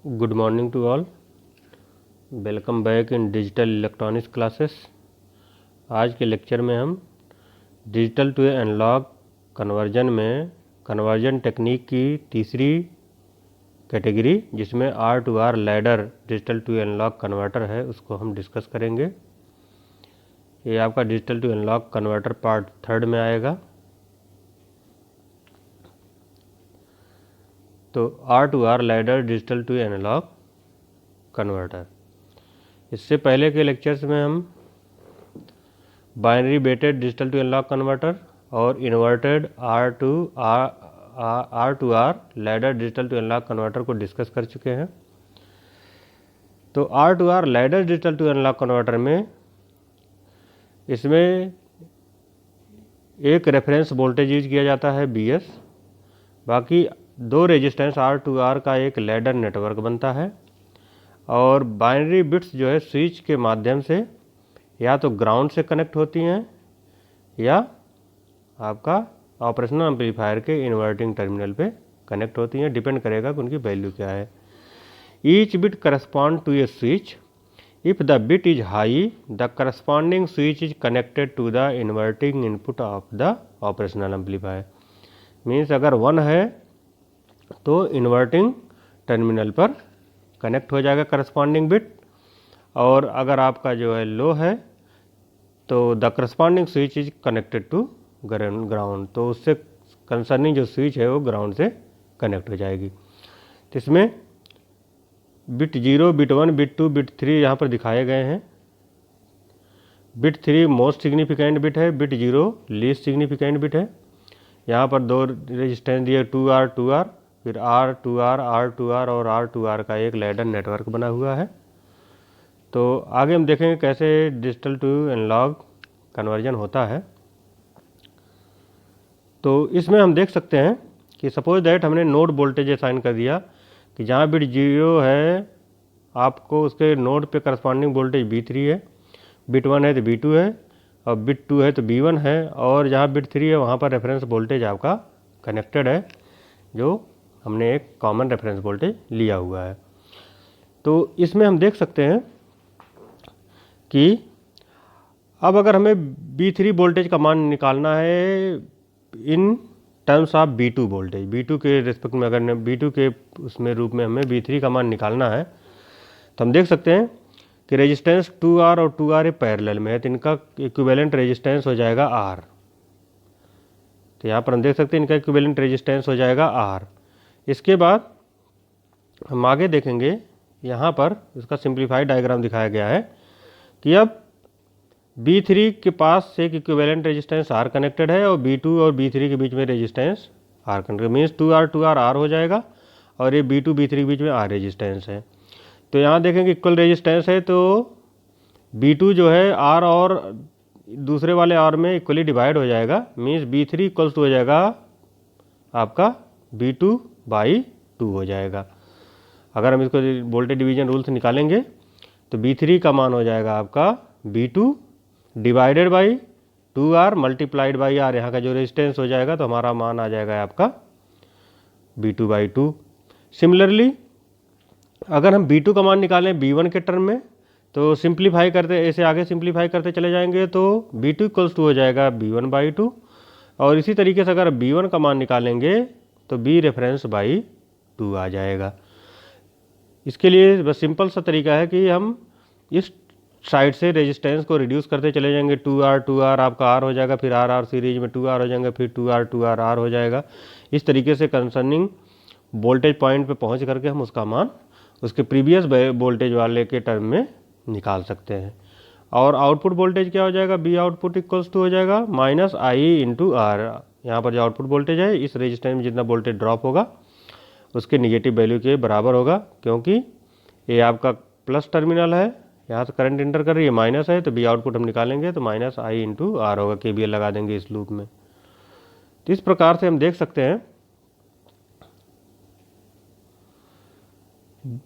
Good morning to all. Welcome back in digital electronics classes. आज के lecture में हम डिजिटल टू एनालॉग कन्वर्जन में कन्वर्जन टेक्निक की तीसरी कैटेगरी, जिसमें R to R ladder digital to analogue converter है, उसको हम डिस्कस करेंगे। ये आपका digital to analogue converter part 3 में आएगा। तो R to R ladder digital to analogue converter. इससे पहले के लेक्चर्स में हम binary weighted digital to analogue converter और inverted R to R ladder digital to analogue converter को डिस्कस कर चुके हैं। तो R to R ladder digital to analogue converter में इसमें एक रेफरेंस वोल्टेज यूज किया जाता है BS, बाकी दो रेजिस्टेंस आर टू आर का एक लैडर नेटवर्क बनता है। और बाइनरी बिट्स जो है स्विच के माध्यम से या तो ग्राउंड से कनेक्ट होती हैं या आपका ऑपरेशनल एम्पलीफायर के इन्वर्टिंग टर्मिनल पे कनेक्ट होती हैं, डिपेंड करेगा कि उनकी वैल्यू क्या है। Each bit correspond to a switch. If the bit is high, the corresponding switch is connected to the inverting input of the operational amplifier. Means अगर 1 है तो इन्वर्टिंग टर्मिनल पर कनेक्ट हो जाएगा करस्पॉन्डिंग बिट, और अगर आपका जो है लो है तो the corresponding switch is connected to ground, तो उससे कंसर्निंग जो स्विच है वो ग्राउंड से कनेक्ट हो जाएगी। तो इसमें बिट 0, बिट 1, बिट 2, बिट 3 यहाँ पर दिखाए गए हैं। बिट 3 मोस्ट सिग्निफिकेंट बिट है, बिट 0 लीस्ट सिग्निफिकेंट बिट है। यहाँ पर दो रेजिस्टेंस दिए 2R 2R, फिर R 2R R 2R और R 2R का एक लैडर नेटवर्क बना हुआ है। तो आगे हम देखेंगे कैसे डिजिटल टू एनालॉग कन्वर्जन होता है। तो इसमें हम देख सकते हैं कि सपोज दैट हमने नोड वोल्टेज असाइन कर दिया कि जहाँ बिट 0 है आपको उसके नोड पे करस्पॉन्डिंग वोल्टेज B3 है, बिट 1 है तो B2 है, और बिट 2 है तो B1 है, और जहाँ बिट 3 है वहाँ पर रेफरेंस वोल्टेज आपका कनेक्टेड है, जो हमने एक कॉमन रेफरेंस वोल्टेज लिया हुआ है। तो इसमें हम देख सकते हैं कि अब अगर हमें B3 वोल्टेज का मान निकालना है in terms of B2 voltage, B2 के रिस्पेक्ट में, अगर B2 के उसमें रूप में हमें B3 का मान निकालना है, तो हम देख सकते हैं कि रेजिस्टेंस 2R और 2R पैरेलल में है, तो इनका इक्विवेलेंट रेजिस्टेंस हो जाएगा R। तो यहाँ पर हम देख सकते हैं इनका इक्विवेलेंट रेजिस्टेंस हो जाएगा R। इसके बाद हम आगे देखेंगे, यहाँ पर इसका सिंप्लीफाइड डायग्राम दिखाया गया है कि अब B3 के पास एक इक्विवेलेंट रेजिस्टेंस R कनेक्टेड है और B2 और B3 के बीच में resistance R connected, means 2R 2R R हो जाएगा, और ये B2 B3 के बीच में R रेजिस्टेंस है। तो यहाँ देखेंगे इक्वल रेजिस्टेंस है, तो B2 जो है R और दूसरे वाले R में इक्वली डिवाइड हो जाएगा, मीन्स B3 इक्वल्स टू हो जाएगा आपका B2/2 हो जाएगा। अगर हम इसको वोल्टेज डिवीजन रूल से निकालेंगे तो B3 का मान हो जाएगा आपका B2 divided by 2R multiplied by R, यहाँ का जो रेजिस्टेंस हो जाएगा, तो हमारा मान आ जाएगा आपका B2/2। सिमिलरली अगर हम B2 का मान निकालें B1 के टर्म में, तो सिंप्लीफाई करते, ऐसे आगे सिंप्लीफाई करते चले जाएंगे, तो B2 इक्वल्स टू हो जाएगा B1/2, और इसी तरीके से अगर B1 का मान निकालेंगे तो B रेफरेंस बाई 2 आ जाएगा। इसके लिए बस सिंपल सा तरीका है कि हम इस साइड से रेजिस्टेंस को रिड्यूस करते चले जाएंगे। 2R 2R आपका R हो जाएगा, फिर R सीरीज में 2R हो जाएंगे, फिर 2R 2R R हो जाएगा। इस तरीके से कंसर्निंग वोल्टेज पॉइंट पे पहुंच करके हम उसका मान उसके प्रीवियस वोल्टेज वाले के टर्म में निकाल सकते हैं। और आउटपुट वोल्टेज क्या हो जाएगा, B आउटपुट इक्वल्स टू हो जाएगा -I इंटू R। यहाँ पर जो आउटपुट वोल्टेज है इस रेजिस्टेंस में जितना वोल्टेज ड्रॉप होगा उसके निगेटिव वैल्यू के बराबर होगा, क्योंकि ये आपका प्लस टर्मिनल है, यहाँ से करंट इंटर कर रही है, माइनस है, तो B आउटपुट हम निकालेंगे तो -I इंटू R होगा। KVL लगा देंगे इस लूप में। तो इस प्रकार से हम देख सकते हैं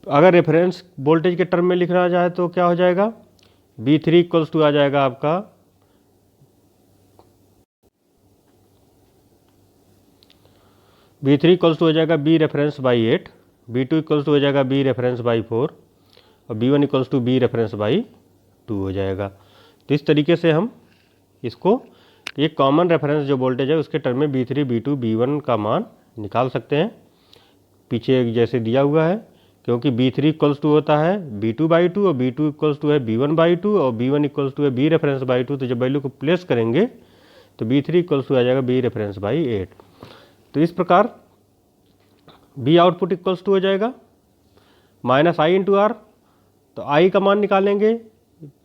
अगर रेफरेंस वोल्टेज के टर्म में लिखना जाए तो क्या हो जाएगा, B3 इक्वल्स टू आ जाएगा आपका B3 इक्वल्स टू हो जाएगा B reference by 8, B2 equals to हो जाएगा B रेफरेंस बाई 4 और B1 equals to B reference by 2 हो जाएगा। तो इस तरीके से हम इसको एक कॉमन रेफरेंस जो वोल्टेज है उसके टर्म में B3, B2, B1 का मान निकाल सकते हैं पीछे जैसे दिया हुआ है, क्योंकि B3 इक्वल्स टू होता है B2 बाई 2 और B2 इक्वल्स टू है B1 बाई 2 और B1 इक्वल्स टू है B रेफरेंस बाई 2। तो जब वैल्यू को प्लेस करेंगे तो B3 इक्वल्स टू आ जाएगा B रेफरेंस बाई 8। तो इस प्रकार B आउटपुट इक्वल्स टू हो जाएगा माइनस आई इंटू आर। तो आई का मान निकालेंगे,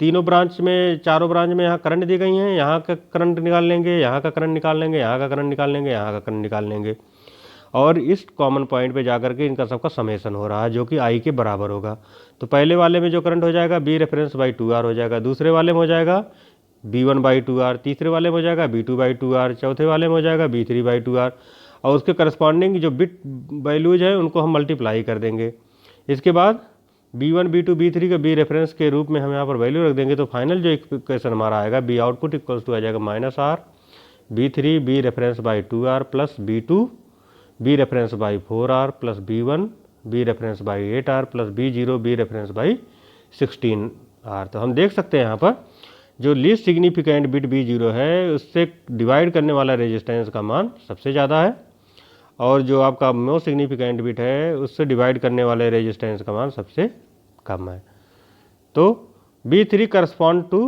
तीनों ब्रांच में चारों ब्रांच में यहाँ करंट दी गई हैं, यहाँ का करंट निकाल लेंगे, यहाँ का करंट निकाल लेंगे, यहाँ का करंट निकाल लेंगे, यहाँ का करंट निकाल लेंगे और इस कॉमन पॉइंट पे जाकर के इनका सबका समेशन हो रहा है जो कि आई के बराबर होगा। तो पहले वाले में जो करंट हो जाएगा B रेफरेंस बाई 2R हो जाएगा, दूसरे वाले में हो जाएगा B1 बाई 2R, तीसरे वाले में हो जाएगा B2 बाई 2R, चौथे वाले में हो जाएगा B3 बाई 2R और उसके करस्पॉन्डिंग जो बिट वैल्यूज हैं उनको हम मल्टीप्लाई कर देंगे। इसके बाद B1, B2, B3 का B रेफरेंस के रूप में हम यहाँ पर वैल्यू रख देंगे। तो फाइनल जो इक्वेशन हमारा आएगा B आउटपुट इक्वल्स टू आ जाएगा minus R B3 B reference by 2R plus B2 B reference by 4R plus B1 B reference by 8R plus B0 B reference by 16R। तो हम देख सकते हैं यहाँ पर जो लीस्ट सिग्निफिकेंट बिट B0 है उससे डिवाइड करने वाला रेजिस्टेंस का मान सबसे ज़्यादा है और जो आपका मोस्ट सिग्निफिकेंट बिट है उससे डिवाइड करने वाले रेजिस्टेंस का मान सबसे कम है। तो B3 correspond two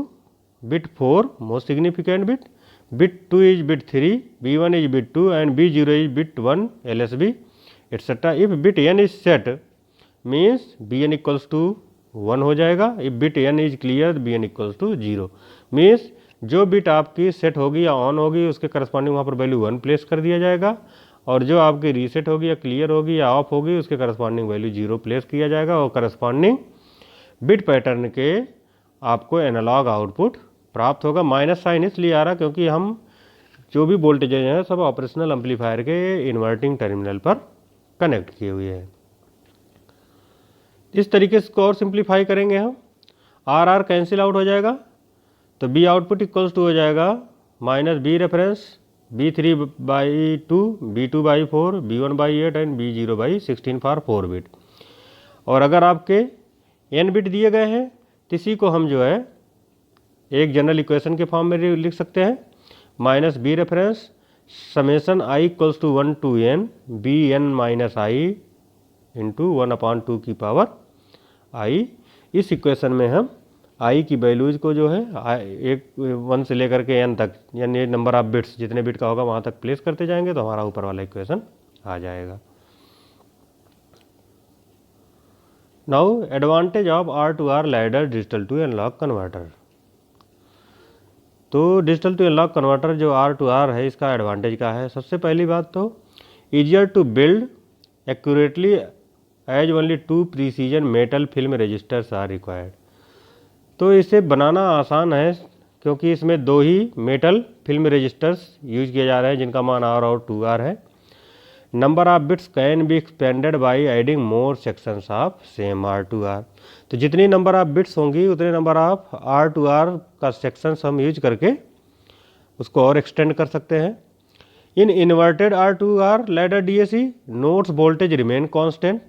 bit 4 most significant bit, bit 2 is bit 3, B1 is bit 2 and B0 is bit 1 LSB etc. If bit n is set means Bn equals to 1 हो जाएगा। if bit n is clear Bn equals to 0 means जो bit आपकी set होगी या on होगी उसके corresponding वहाँ पर वैल्यू 1 प्लेस कर दिया जाएगा और जो आपकी रीसेट होगी या क्लियर होगी या ऑफ होगी उसके करस्पॉन्डिंग वैल्यू 0 प्लेस किया जाएगा और करस्पॉन्डिंग बिट पैटर्न के आपको एनालॉग आउटपुट प्राप्त होगा। माइनस साइन इसलिए आ रहा क्योंकि हम जो भी वोल्टेजेज हैं सब ऑपरेशनल एम्पलीफायर के इन्वर्टिंग टर्मिनल पर कनेक्ट किए हुए हैं। इस तरीके से इसको और सिंप्लीफाई करेंगे हम, आर आर कैंसिल आउट हो जाएगा तो बी आउटपुट इक्वल्स टू हो जाएगा minus B reference B3 by 2 B2 by 4 B1 by 8 and B0 by 16 for 4 bit. और अगर आपके n बिट दिए गए हैं तो इसी को हम जो है एक जनरल इक्वेशन के फॉर्म में लिख सकते हैं minus B reference summation i equals to 1 to n B n minus i into 1/2 की पावर आई। इस इक्वेशन में हम आई की वैल्यूज को जो है एक 1 से लेकर के n तक यानी नंबर ऑफ बिट्स जितने बिट का होगा वहाँ तक प्लेस करते जाएंगे तो हमारा ऊपर वाला इक्वेशन आ जाएगा। Now advantage of R2R ladder digital to analogue converter. तो डिजिटल टू एनालॉग कन्वर्टर जो R2R है इसका एडवांटेज क्या है। सबसे पहली बात तो easier to build accurately as only 2 precision metal film resistors are required. तो इसे बनाना आसान है क्योंकि इसमें 2 ही मेटल फिल्म रजिस्टर्स यूज किए जा रहे हैं जिनका मान R और 2R है। Number of bits can be expanded by adding more sections of same R2R। तो जितनी नंबर ऑफ बिट्स होंगी उतने नंबर ऑफ R2R का सेक्शंस हम यूज करके उसको और एक्सटेंड कर सकते हैं। In inverted R2R ladder DAC nodes voltage remain constant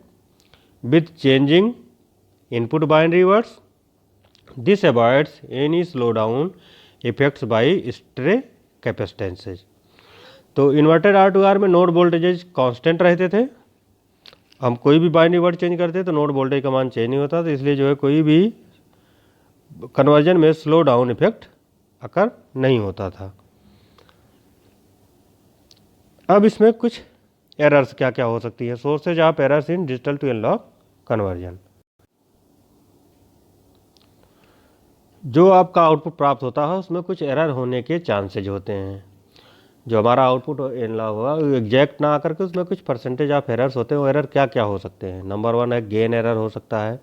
with changing input binary words. This avoids any slow down effects by stray capacitances. तो इन्वर्टेड R2R में नोड वोल्टेजेज कांस्टेंट रहते थे, हम कोई भी बाइनरी वर्ड चेंज करते तो node voltage का मान चेंज नहीं होता, तो इसलिए जो है कोई भी कन्वर्जन में स्लो डाउन इफेक्ट अकर नहीं होता था। अब इसमें कुछ एरर्स क्या क्या हो सकती है। Sources of errors in digital to analogue conversion. जो आपका आउटपुट प्राप्त होता है उसमें कुछ एरर होने के चांसेज होते हैं। जो हमारा आउटपुट एनालॉग होगा एग्जैक्ट ना आकर के उसमें कुछ परसेंटेज ऑफ एरर्स होते हैं। वो एरर क्या क्या हो सकते हैं। नंबर 1 है गेन एरर हो सकता है,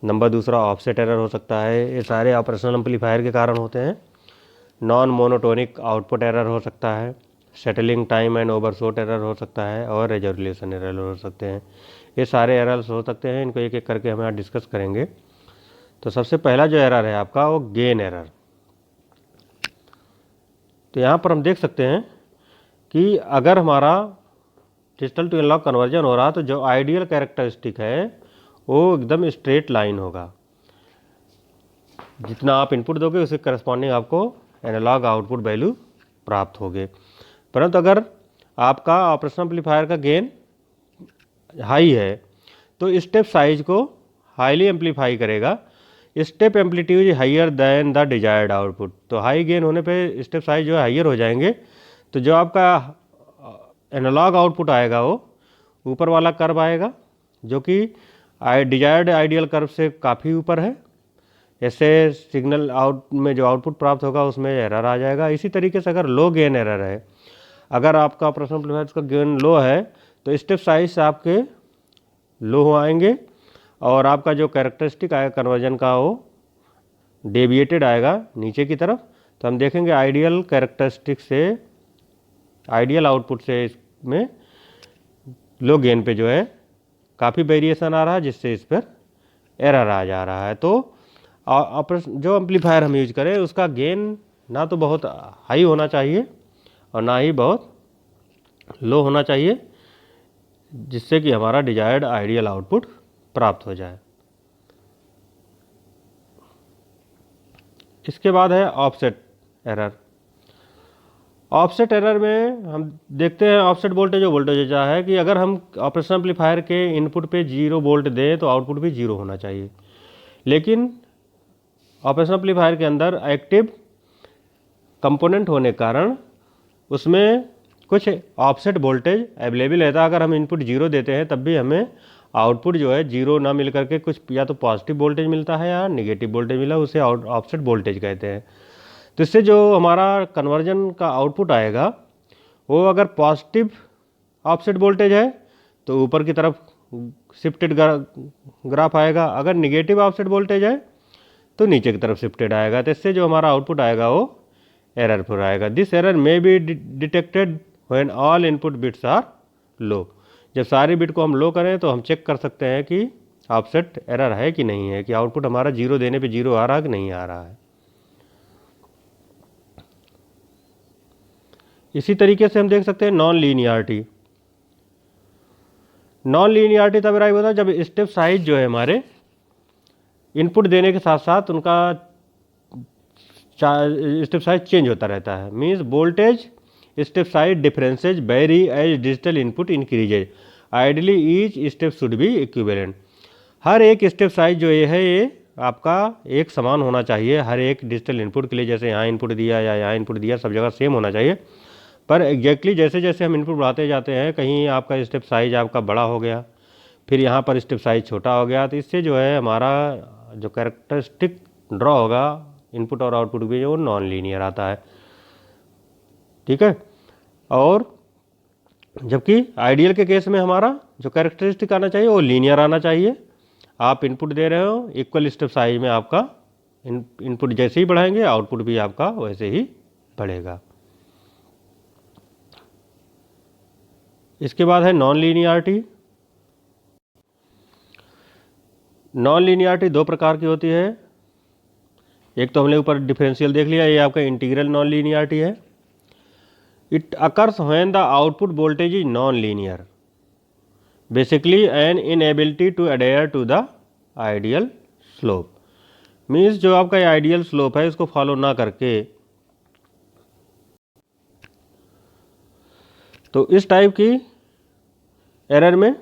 नंबर 2 ऑफसेट एरर हो सकता है, ये सारे ऑपरेशनल एम्पलीफायर के कारण होते हैं। नॉन मोनोटोनिक आउटपुट एरर हो सकता है, settling time and overshoot error हो सकता है और रेजोल्यूशन एरर हो सकते हैं। ये सारे एरर्स हो सकते हैं, इनको एक एक करके हम यहाँ डिस्कस करेंगे। तो सबसे पहला जो एरर है आपका वो गेन एरर। तो यहाँ पर हम देख सकते हैं कि अगर हमारा डिजिटल टू एनालॉग कन्वर्जन हो रहा, तो जो आइडियल कैरेक्टरिस्टिक है वो एकदम स्ट्रेट लाइन होगा। जितना आप इनपुट दोगे उसके करस्पॉन्डिंग आपको एनालॉग आउटपुट वैल्यू प्राप्त होगे। परंतु अगर आपका ऑपरेशनल एम्पलीफायर का गेन हाई है तो स्टेप साइज को हाईली एम्पलीफाई करेगा। Step amplitude higher than the desired output, तो हाई गेन होने पे स्टेप साइज जो है हाइयर हो जाएंगे, तो जो आपका एनालॉग आउटपुट आएगा वो ऊपर वाला कर्व आएगा जो कि डिजायर्ड आइडियल कर्व से काफ़ी ऊपर है। ऐसे सिग्नल आउट में जो आउटपुट प्राप्त होगा उसमें एरर आ जाएगा। इसी तरीके से अगर लो गेन एरर है, अगर आपका ऑपरेशनल एम्पलीफायर का गेन लो है तो स्टेप साइज आपके लो आएंगे और आपका जो कैरेक्टरिस्टिक आएगा कन्वर्जन का वो डेविएटेड आएगा नीचे की तरफ। तो हम देखेंगे आइडियल कैरेक्टरिस्टिक से, आइडियल आउटपुट से इसमें लो गेन पे जो है काफ़ी वेरिएशन आ रहा है, जिससे इस पर एरर आ जा रहा है। तो जो एम्पलीफायर हम यूज करें उसका गेन ना तो बहुत हाई होना चाहिए और ना ही बहुत लो होना चाहिए, जिससे कि हमारा डिजायर्ड आइडियल आउटपुट प्राप्त हो जाए। इसके बाद है ऑफसेट एरर। ऑफसेट एरर में हम देखते हैं ऑफसेट वोल्टेज जो वोल्टेज ऐसा है कि अगर हम ऑपरेशनल एम्पलीफायर के इनपुट पे 0 वोल्ट दें तो आउटपुट भी 0 होना चाहिए, लेकिन ऑपरेशनल एम्पलीफायर के अंदर एक्टिव कंपोनेंट होने के कारण उसमें कुछ ऑफसेट वोल्टेज अवेलेबल रहता है। अगर हम इनपुट 0 देते हैं तब भी हमें आउटपुट जो है 0 ना मिल करके कुछ या तो पॉजिटिव वोल्टेज मिलता है या निगेटिव वोल्टेज मिला, उसे ऑफसेट वोल्टेज कहते हैं। तो इससे जो हमारा कन्वर्जन का आउटपुट आएगा वो अगर पॉजिटिव ऑफसेट वोल्टेज है तो ऊपर की तरफ शिफ्टेड ग्राफ आएगा, अगर निगेटिव ऑफसेट वोल्टेज है तो नीचे की तरफ शिफ्टेड आएगा। तो इससे जो हमारा आउटपुट आएगा वो एररफुल आएगा। This error may be detected when all input bits are low. जब सारे बिट को हम लो करें तो हम चेक कर सकते हैं कि ऑफसेट एरर है कि नहीं है, कि आउटपुट हमारा 0 देने पे 0 आ रहा है कि नहीं आ रहा है। इसी तरीके से हम देख सकते हैं नॉन लीनियरिटी। नॉन लीनियरिटी तब अराइव होता है जब स्टेप साइज जो है हमारे इनपुट देने के साथ साथ उनका स्टेप साइज चेंज होता रहता है। Means voltage step size differences vary as digital input increases, ideally each step should be equivalent. हर एक स्टेप साइज जो ये है ये आपका एक समान होना चाहिए हर एक डिजिटल इनपुट के लिए। जैसे यहाँ इनपुट दिया या यहाँ इनपुट दिया, सब जगह सेम होना चाहिए। पर एग्जैक्टली जैसे जैसे हम इनपुट बढ़ाते जाते हैं, कहीं आपका स्टेप साइज आपका बड़ा हो गया, फिर यहाँ पर स्टेप साइज छोटा हो गया, तो इससे जो है हमारा जो कैरेक्टरिस्टिक ड्रॉ होगा इनपुट और आउटपुट भी वो नॉन लीनियर आता है। ठीक है। और जबकि आइडियल के केस में हमारा जो कैरेक्टरिस्टिक आना चाहिए वो लीनियर आना चाहिए। आप इनपुट दे रहे हो इक्वल स्टेप साइज में, आपका इनपुट जैसे ही बढ़ाएंगे आउटपुट भी आपका वैसे ही बढ़ेगा। इसके बाद है नॉन लीनियरिटी। नॉन लीनियरिटी दो प्रकार की होती है। एक तो हमने ऊपर डिफरेंशियल देख लिया, ये आपका इंटीग्रल नॉन लीनियरिटी है। It occurs when the output voltage is non linear, basically an inability to adhere to the ideal slope. Means जो आपका आइडियल स्लोप है इसको फॉलो ना करके, तो इस टाइप की एरर में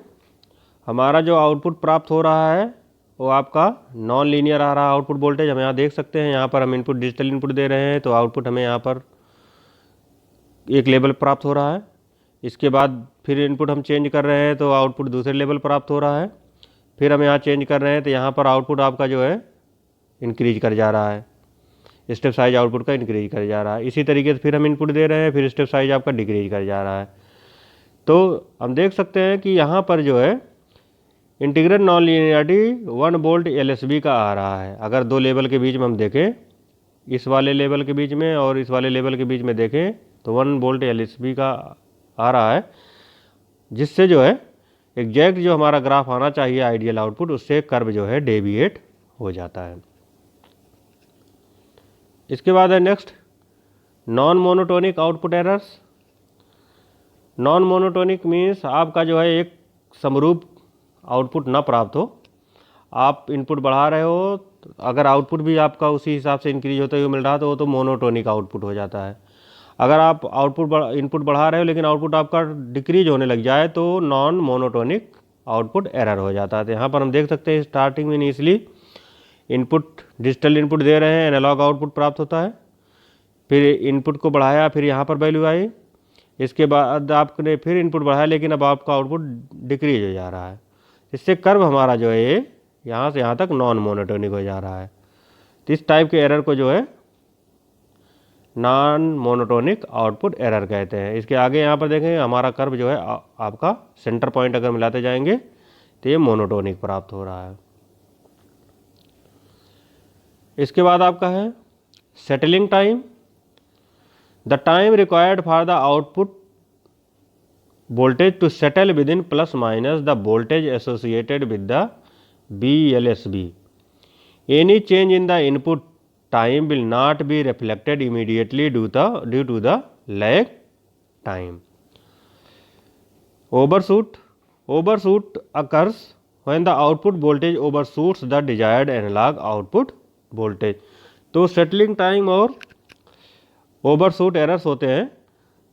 हमारा जो आउटपुट प्राप्त हो रहा है वो आपका नॉन लीनियर आ रहा है आउटपुट वोल्टेज। हम यहाँ देख सकते हैं, यहाँ पर हम इनपुट डिजिटल इनपुट दे रहे हैं तो आउटपुट हमें यहाँ पर एक लेवल प्राप्त हो रहा है। इसके बाद फिर इनपुट हम चेंज कर रहे हैं तो आउटपुट दूसरे लेवल प्राप्त हो रहा है। फिर हम यहाँ चेंज कर रहे हैं तो यहाँ पर आउटपुट आपका जो है इंक्रीज कर जा रहा है, स्टेप साइज आउटपुट का इंक्रीज कर जा रहा है। इसी तरीके से फिर हम इनपुट दे रहे हैं, फिर स्टेप साइज आपका डिक्रीज कर जा रहा है। तो हम देख सकते हैं कि यहाँ पर जो है integral non linearity 1 volt LSB का आ रहा है। अगर दो लेवल के बीच में हम देखें, इस वाले लेवल के बीच में और इस वाले लेवल के बीच में देखें तो 1 वोल्ट एलएसबी का आ रहा है, जिससे जो है एग्जैक्ट जो हमारा ग्राफ आना चाहिए आइडियल आउटपुट, उससे कर्व जो है डेविएट हो जाता है। इसके बाद है next non monotonic output errors. Non monotonic means आपका जो है एक समरूप आउटपुट ना प्राप्त हो, आप इनपुट बढ़ा रहे हो, अगर आउटपुट भी आपका उसी हिसाब से इंक्रीज होते हुए मिल रहा तो वो तो मोनोटोनिक आउटपुट हो जाता है। अगर आप इनपुट बढ़ा रहे हो लेकिन आउटपुट आपका डिक्रीज होने लग जाए तो नॉन मोनोटोनिक आउटपुट एरर हो जाता है। तो यहाँ पर हम देख सकते हैं स्टार्टिंग में इनिशियली इनपुट डिजिटल इनपुट दे रहे हैं, एनालॉग आउटपुट प्राप्त होता है, फिर इनपुट को बढ़ाया, फिर यहाँ पर वैल्यू आई, इसके बाद आपने फिर इनपुट बढ़ाया लेकिन अब आपका आउटपुट डिक्रीज हो जा रहा है। इससे कर्व हमारा जो है ये यहाँ से यहाँ तक नॉन मोनोटोनिक हो जा रहा है। तो इस टाइप के एरर को जो है नॉन मोनोटोनिक आउटपुट एरर कहते हैं। इसके आगे यहाँ पर देखें हमारा कर्व जो है आपका सेंटर पॉइंट अगर मिलाते जाएंगे तो ये मोनोटोनिक प्राप्त हो रहा है। इसके बाद आपका है settling time, the time required for the output voltage to settle within plus minus the voltage associated with the BLSB. Any change in the input time will not be reflected immediately due to the lag time. Overshoot occurs when the output voltage overshoots the desired analog output voltage. तो settling time और overshoot errors होते हैं।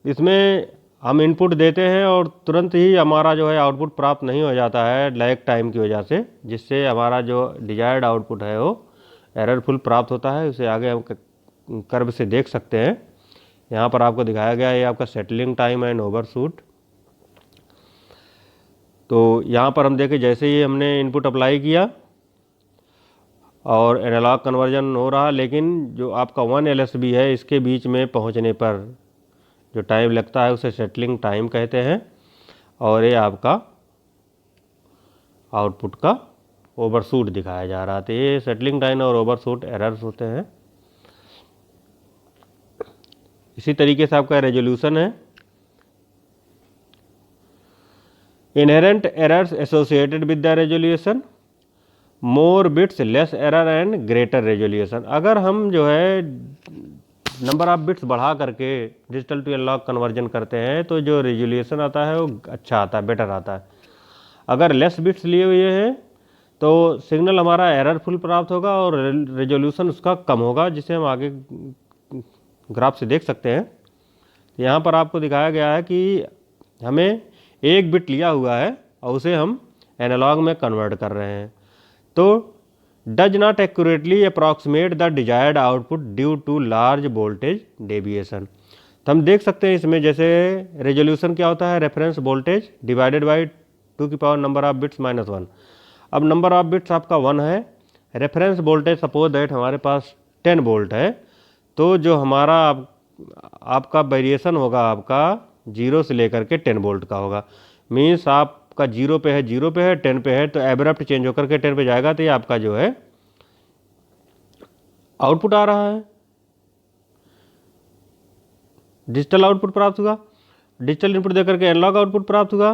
इसमें हम input देते हैं और तुरंत ही हमारा जो है आउटपुट प्राप्त नहीं हो जाता है लैग टाइम की वजह से, जिससे हमारा जो डिजायर्ड आउटपुट है वो एररफुल प्राप्त होता है। उसे आगे हम कर्व से देख सकते हैं। यहाँ पर आपको दिखाया गया है ये आपका सेटलिंग टाइम एंड ओवरशूट। तो यहाँ पर हम देखें जैसे ही हमने इनपुट अप्लाई किया और एनालॉग कन्वर्जन हो रहा, लेकिन जो आपका 1 LSB है इसके बीच में पहुँचने पर जो टाइम लगता है उसे सेटलिंग टाइम कहते हैं और ये आपका आउटपुट का ओवरशूट दिखाया जा रहा था। ये सेटलिंग टाइम और ओवरशूट एरर्स होते हैं। इसी तरीके से आपका रेजोल्यूशन है, inherent errors associated with the resolution, more bits less error and greater resolution. अगर हम जो है नंबर ऑफ बिट्स बढ़ा करके डिजिटल टू एनालॉग कन्वर्जन करते हैं तो जो रेजोल्यूशन आता है वो अच्छा आता है, बेटर आता है। अगर लेस बिट्स लिए हुए हैं तो सिग्नल हमारा एररफुल प्राप्त होगा और रेजोल्यूशन उसका कम होगा, जिसे हम आगे ग्राफ से देख सकते हैं। यहाँ पर आपको दिखाया गया है कि हमें एक बिट लिया हुआ है और उसे हम एनालॉग में कन्वर्ट कर रहे हैं, तो does not accurately approximate the desired output due to large voltage deviation। तो हम देख सकते हैं इसमें जैसे रेजोल्यूशन क्या होता है, रेफरेंस वोल्टेज डिवाइडेड बाई 2 की पावर नंबर ऑफ बिट्स -1। अब नंबर ऑफ बिट्स आपका 1 है, रेफरेंस वोल्टेज सपोज दैट हमारे पास 10 वोल्ट है, तो जो हमारा आपका वेरिएशन होगा आपका 0 से लेकर के 10 वोल्ट का होगा। मीन्स आपका 0 पे है 0 पे है, 10 पे है, तो एब्रप्ट चेंज होकर के 10 पे जाएगा, तो ये आपका जो है आउटपुट आ रहा है, डिजिटल आउटपुट प्राप्त हुआ, डिजिटल इनपुट देकर के एनालॉग आउटपुट प्राप्त हुआ।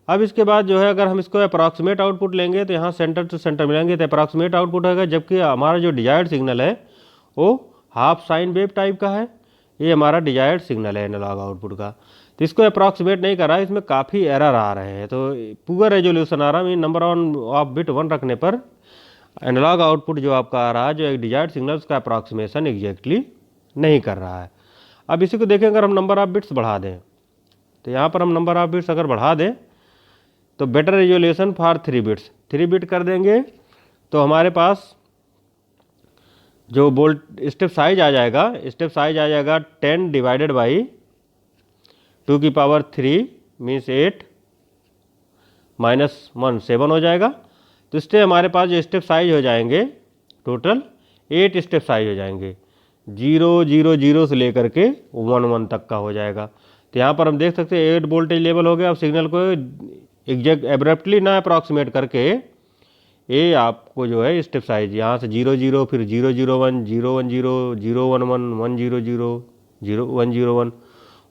अब इसके बाद जो है अगर हम इसको अप्रॉक्सीमेट आउटपुट लेंगे तो यहाँ सेंटर टू सेंटर मिलेंगे तो अप्रॉक्सीमेट आउटपुट होगा, जबकि हमारा जो डिजायर्ड सिग्नल है वो हाफ साइन वेव टाइप का है। ये हमारा डिजायर्ड सिग्नल है एनालॉग आउटपुट का, तो इसको अप्रॉक्सीमेट नहीं कर रहा है, इसमें काफ़ी एरर आ रहे हैं, तो पुअर रेजोल्यूशन आ रहा है। नंबर ऑफ बिट 1 रखने पर एनालॉग आउटपुट जो आपका आ रहा है जो एक डिजायर्ड सिग्नल उसका अप्रॉक्सीमेशन एग्जैक्टली नहीं कर रहा है। अब इसी को देखें अगर हम नंबर ऑफ बिट्स बढ़ा दें, तो यहाँ पर हम नंबर ऑफ बिट्स अगर बढ़ा दें तो better resolution for 3 bits, 3 bit कर देंगे तो हमारे पास जो स्टेप साइज आ जाएगा, स्टेप साइज आ जाएगा 10 डिवाइडेड बाई 2 की पावर 3 मीन्स 8 -1 7 हो जाएगा। तो इससे हमारे पास जो स्टेप साइज हो जाएंगे टोटल 8 स्टेप साइज हो जाएंगे, 0 0 0 से लेकर के 1 1 तक का हो जाएगा। तो यहाँ पर हम देख सकते हैं 8 वोल्टेज लेवल हो गया। अब सिग्नल को एग्जैक्ट एब्रप्टली ना अप्रॉक्सीमेट करके ये आपको जो है स्टेप साइज यहाँ से 0 0 फिर 0 0 1 0 1 0 0 1 1 1 0 0 0 1 0 1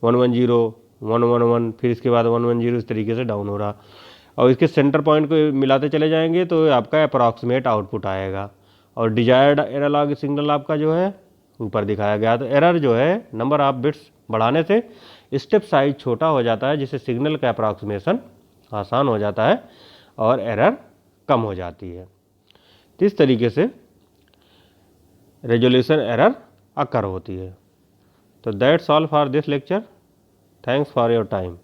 1 1 0 1 1 1 फिर इसके बाद 1 1 0 इस तरीके से डाउन हो रहा, और इसके सेंटर पॉइंट को मिलाते चले जाएंगे तो आपका अप्रॉक्सीमेट आउटपुट आएगा और डिजायर्ड एनालॉग सिग्नल आपका जो है ऊपर दिखाया गया। तो एरर जो है नंबर ऑफ बिट्स बढ़ाने से स्टेप साइज छोटा हो जाता है, जिससे सिग्नल का अप्रॉक्सीमेशन आसान हो जाता है और एरर कम हो जाती है। तो इस तरीके से रेजोल्यूशन एरर अकर होती है। तो that's all for this lecture. Thanks for your time.